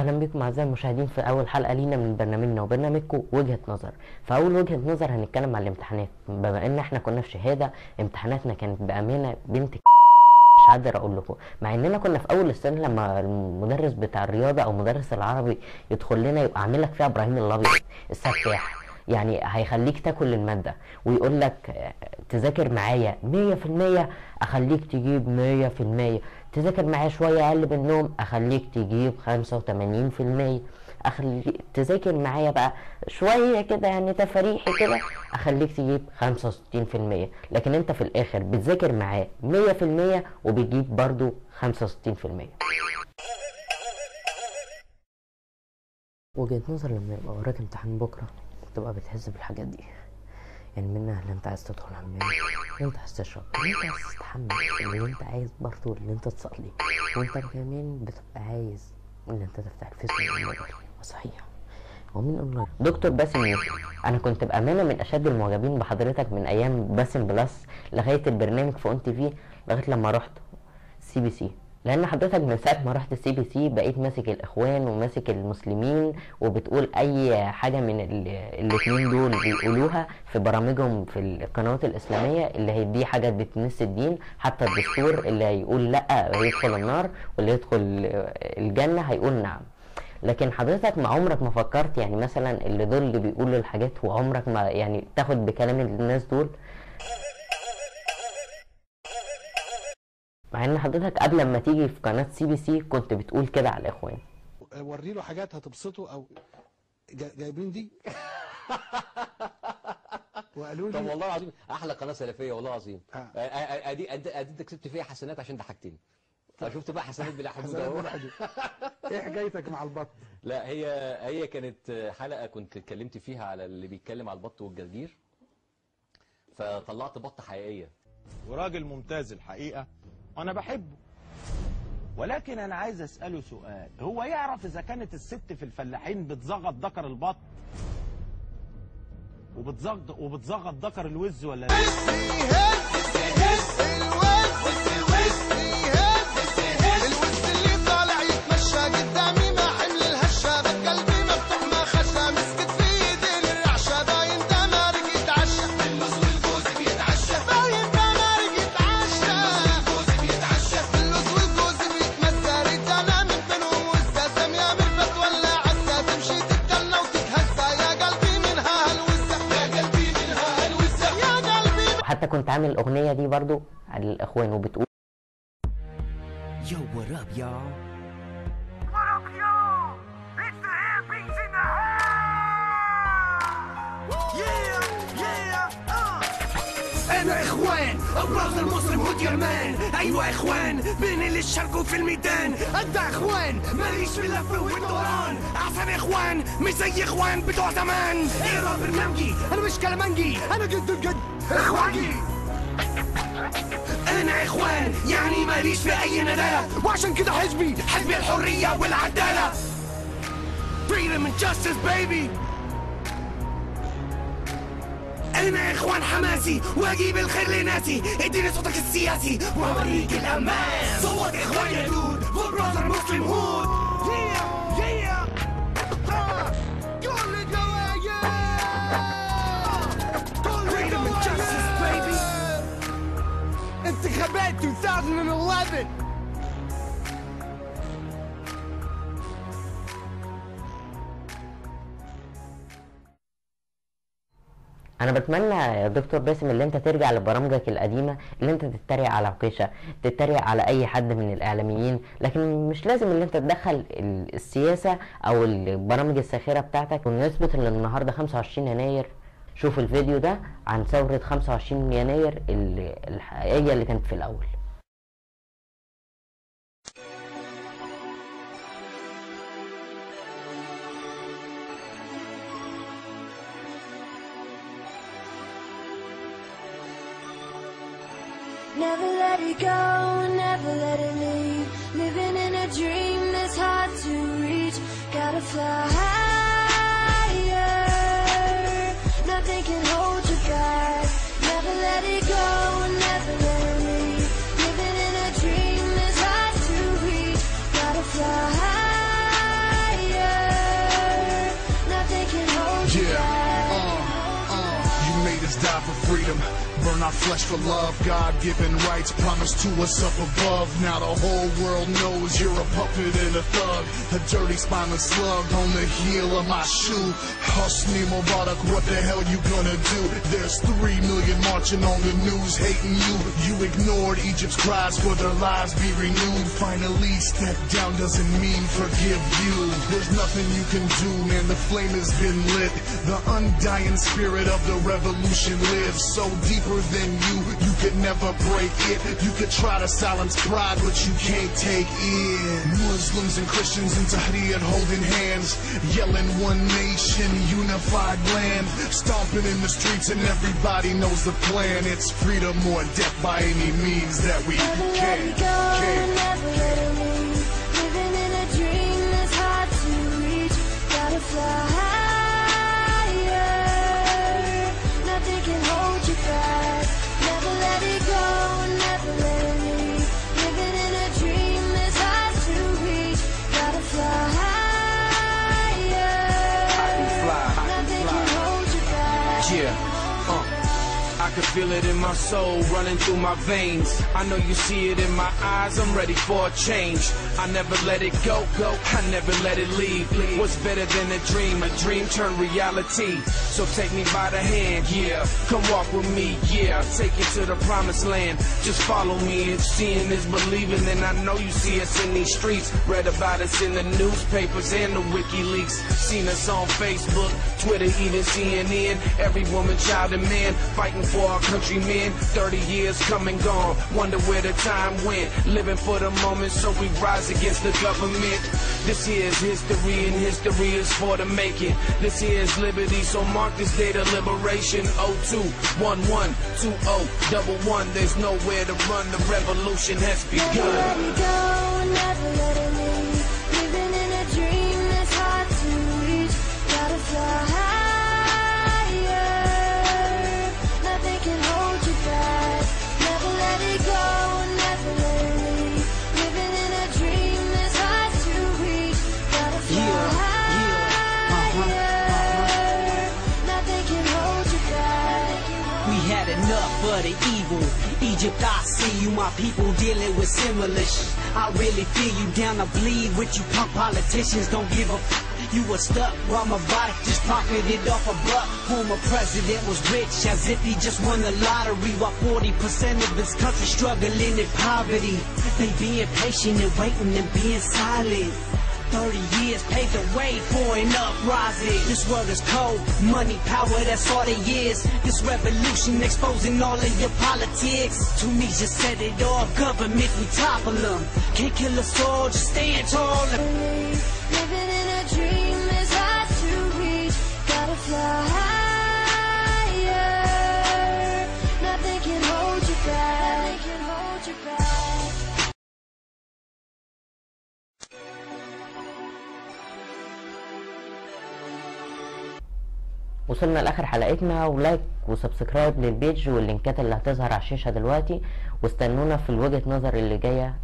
اهلا بكم اعزائي المشاهدين في اول حلقه لينا من برنامجنا وبرنامجكم وجهه نظر. فاول وجهه نظر هنتكلم عن الامتحانات، بما ان احنا كنا في شهاده امتحاناتنا كانت بامانه بنت مش قادر اقول لكم، مع اننا كنا في اول السنه لما المدرس بتاع الرياضه او مدرس العربي يدخل لنا يبقى عامل لك فيها ابراهيم الابيض السفاح، يعني هيخليك تاكل الماده ويقول لك تذاكر معايا 100%، اخليك تجيب 100%، تذاكر معايا شويه اقل بالنوم اخليك تجيب 85%، تذاكر معايا بقى شويه كده يعني تفريحي كده اخليك تجيب 65%، لكن انت في الاخر بتذاكر معاه 100% وبتجيب برضو 65%. وجهة نظر لما يبقى وراك امتحان بكره تبقى بتحس بالحاجات دي، يعني منها اللي انت عايز تدخل حمام، اللي انت عايز تشرب، اللي انت عايز تستحمل، اللي انت عايز برضه اللي انت تصلي، وانت كمان بتبقى عايز اللي انت تفتح الفيسبوك والموبايل. وصحيح ومين اونلاين دكتور باسم يوسف، انا كنت بامانه من اشد المعجبين بحضرتك من ايام باسم بلس لغايه البرنامج في اون تي في، لغايه لما رحت سي بي سي، لان حضرتك من ساعه ما رحت السي بي سي بقيت ماسك الاخوان وماسك المسلمين، وبتقول اي حاجه من الاتنين دول بيقولوها في برامجهم في القنوات الاسلاميه، اللي هي دي حاجه بتمس الدين، حتى الدستور اللي هيقول لا هيدخل النار واللي يدخل الجنه هيقول نعم. لكن حضرتك ما عمرك ما فكرت يعني مثلا اللي دول اللي بيقولوا الحاجات وعمرك ما يعني تاخد بكلام الناس دول، مع ان حضرتك قبل ما تيجي في قناه سي بي سي كنت بتقول كده على الاخوان. وري له حاجات هتبسطه او جايبين دي وقالوا لي طب والله العظيم احلى قناه سلفيه والله العظيم. ادي انت كسبت فيها حسنات عشان ضحكتني. شفت بقى حسنات بلا حدود اهو. ايه حكايتك مع البط؟ لا هي كانت حلقه كنت اتكلمت فيها على اللي بيتكلم على البط والجرجير، فطلعت بطه حقيقيه وراجل ممتاز الحقيقه وانا بحبه، ولكن انا عايز اساله سؤال، هو يعرف اذا كانت الست في الفلاحين بتزغط ذكر البط وبتزغط ذكر الوز ولا لا؟ حتى كنت عامل الاغنيه دي برضو على الاخوان وبتقول Yo, what up, y'all? What up, y'all? It's the Headbeats in the house! Yeah! أنا إخوان أبراز المسلم هود يرمان، أيوة إخوان بين اللي شاركوا في الميدان، أدى إخوان ماليش في اللف والدوران، أحسن إخوان مش زي إخوان بتوع زمان. إيه برنامجي أنا مش كلامنجي، أنا جد الجد إخواني. أنا إخوان يعني ماليش في أي ندالة، وعشان كده حزبي حزب الحرية والعدالة. Freedom and justice baby. أنا إخوان حماسي وأجيب الخير لناسي، اديني صوتك السياسي وأوريك الأمان. صوت إخوان يا دود وبراذر مسلم هود. كل الجوايا Freedom and justice baby. انتخابات 2011. انا بتمنى يا دكتور باسم اللي انت ترجع لبرامجك القديمه، اللي انت تتريق على عكيشه، تتريق على اي حد من الاعلاميين، لكن مش لازم اللي انت تدخل السياسه او البرامج الساخره بتاعتك. بمناسبه ان النهارده 25 يناير، شوف الفيديو ده عن ثوره 25 يناير الحقيقيه اللي كانت في الاول. Never let it go, never let it leave. Living in a dream that's hard to reach. Gotta fly higher. Nothing can hold you back. Never let it go, never let it leave. Living in a dream that's hard to reach. Gotta fly higher. You made us die for freedom, burn our flesh for love, God-given rights promised to us up above. Now the whole world knows you're a puppet and a thug, a dirty spineless slug on the heel of my shoe. Hosni Mubarak, what the hell you gonna do? There's 3 million marching on the news hating you. You ignored Egypt's cries for their lives be renewed. Finally step down doesn't mean forgive you. There's nothing you can do, man, the flame has been lit. The undying spirit of the revolution lives so deeper than you could never break it. You could try to silence pride, but you can't take in. Muslims and Christians in Tahrir holding hands, yelling one nation, unified land, stomping in the streets and everybody knows the plan. It's freedom or death by any means that we can. Never let it leave. Living in a dream that's hard to reach. Gotta fly higher. Nothing can hold you back. Never let it go, never let it leave. Living in a dream that's hard to reach. Gotta fly higher. Nothing can hold you back. I can feel it in my soul running through my veins. I know you see it in my eyes, I'm ready for a change. I never let it go, I never let it leave. What's better than a dream turned reality. So take me by the hand, yeah, come walk with me, yeah, take you to the promised land. Just follow me, if seeing is believing, then I know you see us in these streets. Read about us in the newspapers and the WikiLeaks. Seen us on Facebook, Twitter, even CNN. Every woman, child and man fighting for our countrymen. 30 years come and gone, wonder where the time went. Living for the moment so we rise against the government. This here's history and history is for the making. This here's liberty, so mark this date of liberation. 02-11-20-11. There's nowhere to run, the revolution has begun. Never let it go, never let it leave. Living in a dream that's hard to reach. Gotta fly higher. Nothing can hold you back. Never let it go, never let it leave. Living in a dream that's hard to reach. Gotta fly higher. Nothing can hold you back. We had enough of the evil. Egypt, I see you, my people dealing with similar shit. I really feel you down to bleed with you punk politicians. Don't give a f. You were stuck while my body just pocketed off a buck. Former president was rich as if he just won the lottery, while 40% of his country struggling in poverty. They being patient and waiting and being silent. 30 years paved the way for an uprising. This world is cold, money, power, that's all it is. This revolution exposing all of your politics. Tunisia said it all, government, we topple them. Can't kill us all, just stand tall. Living in a dream that's hard to reach. Gotta fly higher. Nothing can hold you back. Nothing can hold you back. وصلنا لاخر حلقتنا، ولايك وسبسكرايب للبيج واللينكات اللي هتظهر على الشاشة دلوقتي، واستنونا في الوجهة نظر اللي جاية.